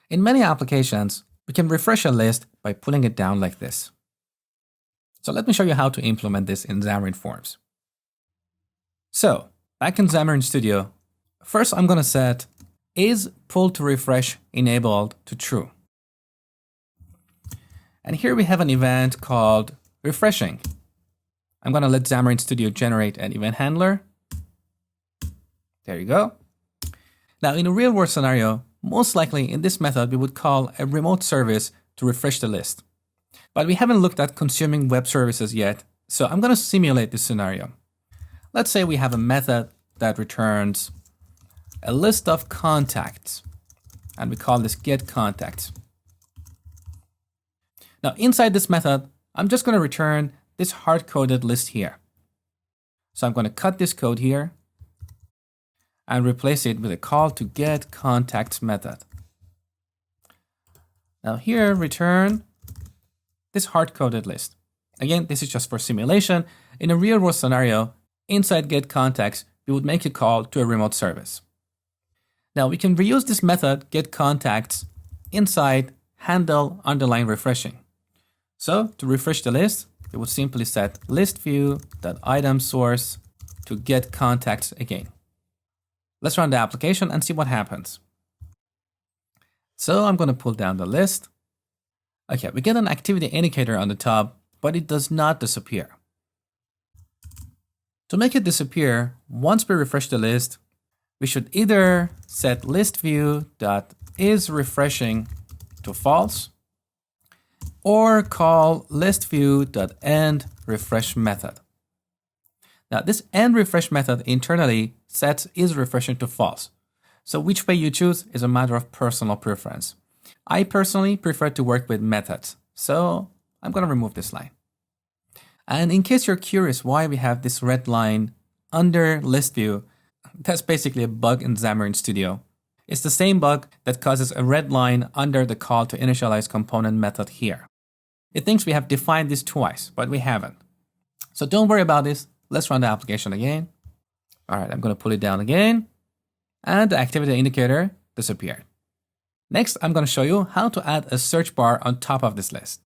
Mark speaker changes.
Speaker 1: In many applications, we can refresh a list by pulling it down like this. So let me show you how to implement this in Xamarin Forms. So back in Xamarin Studio, first I'm going to set is pull to refresh enabled to true. And here we have an event called refreshing. I'm going to let Xamarin Studio generate an event handler. There you go. Now in a real world scenario, most likely in this method, we would call a remote service to refresh the list. But we haven't looked at consuming web services yet, so I'm going to simulate this scenario. Let's say we have a method that returns a list of contacts, and we call this getContacts. Now inside this method, I'm just going to return this hard-coded list here. So I'm going to cut this code here and replace it with a call to getContacts method. Now here, return this hard-coded list. Again, this is just for simulation. In a real-world scenario, inside getContacts, we would make a call to a remote service. Now we can reuse this method getContacts inside handle underline refreshing. So to refresh the list, we would simply set listview.itemSource to getContacts again. Let's run the application and see what happens. So I'm going to pull down the list. Okay, we get an activity indicator on the top, but it does not disappear. To make it disappear, once we refresh the list, we should either set listview.isRefreshing to false, or call listview.endRefresh method. Now this endRefresh method internally sets isRefreshing to false. So which way you choose is a matter of personal preference. I personally prefer to work with methods, so I'm going to remove this line. And in case you're curious why we have this red line under listview, that's basically a bug in Xamarin Studio. It's the same bug that causes a red line under the call to initialize component method here. It thinks we have defined this twice, but we haven't. So don't worry about this. Let's run the application again. All right, I'm going to pull it down again. And the activity indicator disappeared. Next, I'm going to show you how to add a search bar on top of this list.